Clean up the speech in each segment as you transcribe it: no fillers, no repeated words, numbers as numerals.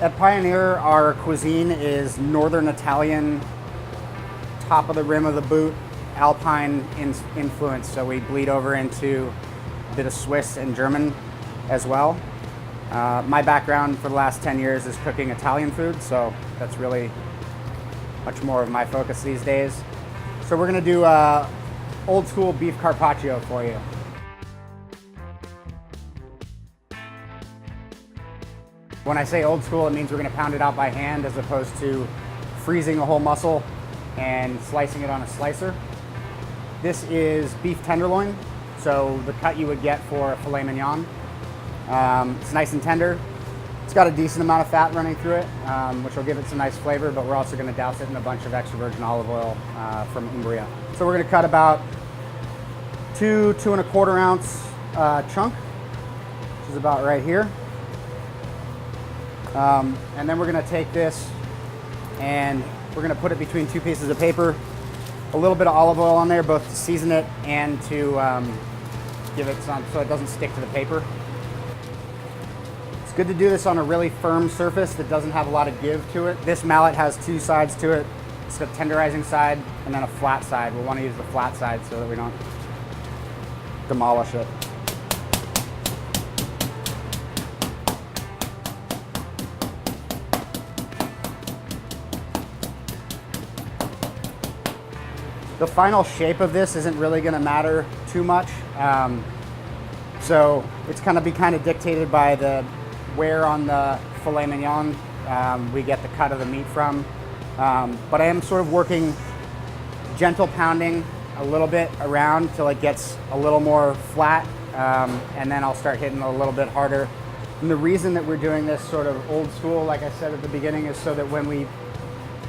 At Pioneer, our cuisine is Northern Italian, top of the rim of the boot, Alpine influence. So we bleed over into a bit of Swiss and German as well. My background for the last 10 years is cooking Italian food, so that's really much more of my focus these days. So we're gonna do old school beef carpaccio for you. When I say old school, it means we're gonna pound it out by hand as opposed to freezing a whole muscle and slicing it on a slicer. This is beef tenderloin, so the cut you would get for a filet mignon. It's nice and tender. It's got a decent amount of fat running through it, which will give it some nice flavor, but we're also gonna douse it in a bunch of extra virgin olive oil from Umbria. So we're gonna cut about 2.25 ounce chunk, which is about right here. And then we're gonna take this and we're gonna put it between two pieces of paper, a little bit of olive oil on there, both to season it and to give it some, so it doesn't stick to the paper. It's good to do this on a really firm surface that doesn't have a lot of give to it. This mallet has two sides to it. It's a tenderizing side and then a flat side. We'll wanna use the flat side so that we don't demolish it. The final shape of this isn't really going to matter too much, so it's going to be kind of dictated by the where on the filet mignon we get the cut of the meat from. But I am sort of working gentle pounding a little bit around till it gets a little more flat, and then I'll start hitting a little bit harder. And the reason that we're doing this sort of old school, like I said at the beginning, is so that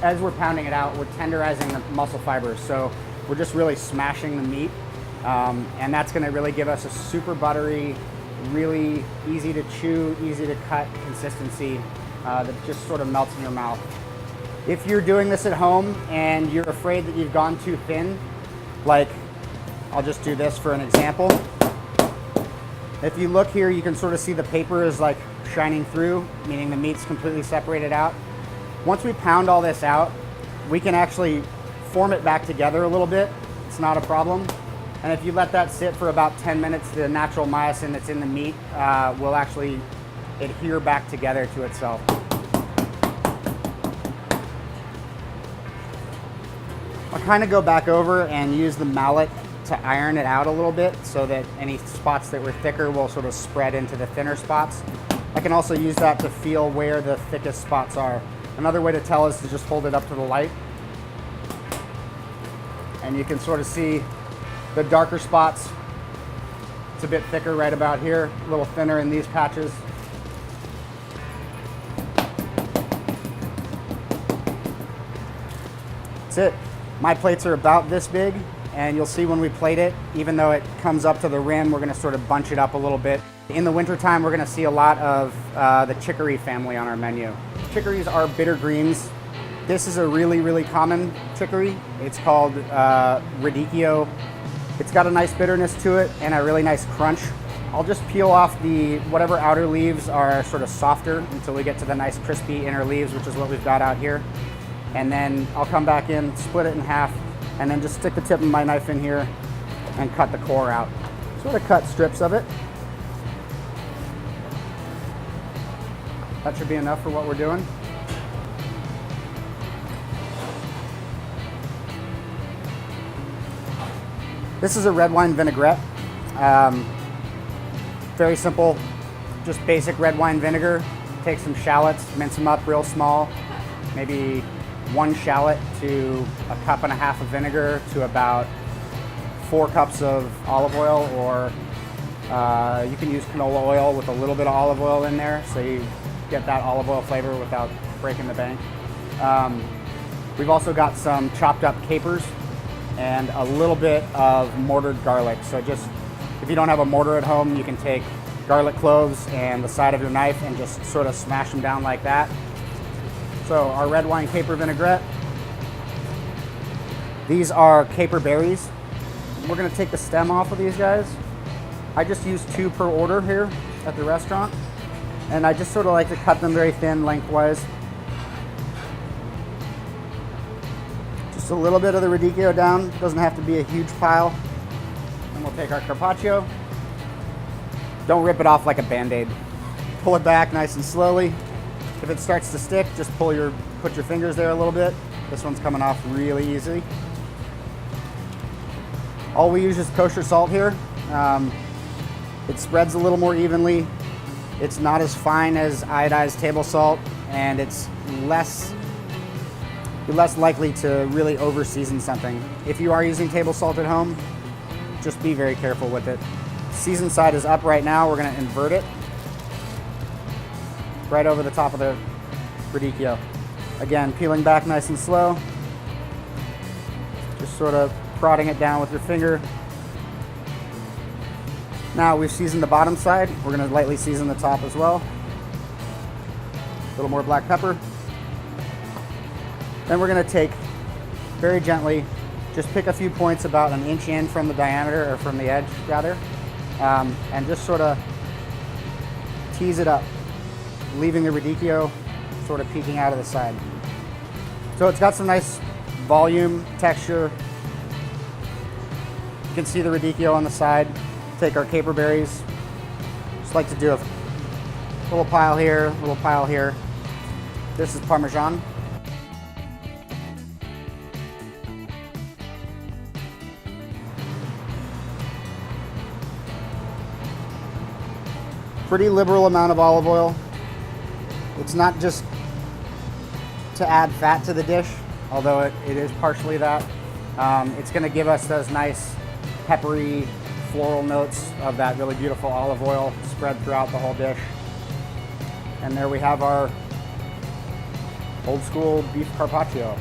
as we're pounding it out, we're tenderizing the muscle fibers. So we're just really smashing the meat. And that's gonna really give us a super buttery, really easy to chew, easy to cut consistency that just sort of melts in your mouth. If you're doing this at home and you're afraid that you've gone too thin, like, I'll just do this for an example. If you look here, you can sort of see the paper is like shining through, meaning the meat's completely separated out. Once we pound all this out, we can actually form it back together a little bit. It's not a problem. And if you let that sit for about 10 minutes, the natural myosin that's in the meat will actually adhere back together to itself. I'll kind of go back over and use the mallet to iron it out a little bit so that any spots that were thicker will sort of spread into the thinner spots. I can also use that to feel where the thickest spots are. Another way to tell is to just hold it up to the light. And you can sort of see the darker spots. It's a bit thicker right about here, a little thinner in these patches. That's it. My plates are about this big, and you'll see when we plate it, even though it comes up to the rim, we're gonna sort of bunch it up a little bit. In the wintertime, we're gonna see a lot of the chicory family on our menu. Chicories are bitter greens. This is a really, really common chicory. It's called radicchio. It's got a nice bitterness to it and a really nice crunch. I'll just peel off whatever outer leaves are sort of softer until we get to the nice crispy inner leaves, which is what we've got out here. And then I'll come back in, split it in half, and then just stick the tip of my knife in here and cut the core out. Sort of cut strips of it. That should be enough for what we're doing. This is a red wine vinaigrette. Very simple, just basic red wine vinegar. Take some shallots, mince them up real small, maybe 1 shallot to 1.5 cups of vinegar to about 4 cups of olive oil, or you can use canola oil with a little bit of olive oil in there so you get that olive oil flavor without breaking the bank. We've also got some chopped up capers and a little bit of mortared garlic. So just, if you don't have a mortar at home, you can take garlic cloves and the side of your knife and just sort of smash them down like that. So our red wine caper vinaigrette. These are caper berries. We're gonna take the stem off of these guys. I just use 2 per order here at the restaurant. And I just sort of like to cut them very thin lengthwise. Just a little bit of the radicchio down. It doesn't have to be a huge pile. And we'll take our carpaccio. Don't rip it off like a Band-Aid. Pull it back nice and slowly. If it starts to stick, just put your fingers there a little bit. This one's coming off really easy. All we use is kosher salt here. It spreads a little more evenly. It's not as fine as iodized table salt, and it's you're less likely to really over season something. If you are using table salt at home, just be very careful with it. Season side is up right now. We're gonna invert it right over the top of the radicchio. Again, peeling back nice and slow. Just sort of prodding it down with your finger. Now we've seasoned the bottom side. We're gonna lightly season the top as well. A little more black pepper. Then we're gonna take, very gently, just pick a few points about an inch in from the diameter, or from the edge rather, and just sort of tease it up, leaving the radicchio sort of peeking out of the side. So it's got some nice volume, texture. You can see the radicchio on the side. Take our caper berries. Just like to do a little pile here, a little pile here. This is Parmesan. Pretty liberal amount of olive oil. It's not just to add fat to the dish, although it is partially that. It's gonna give us those nice peppery floral notes of that really beautiful olive oil spread throughout the whole dish. And there we have our old school beef carpaccio.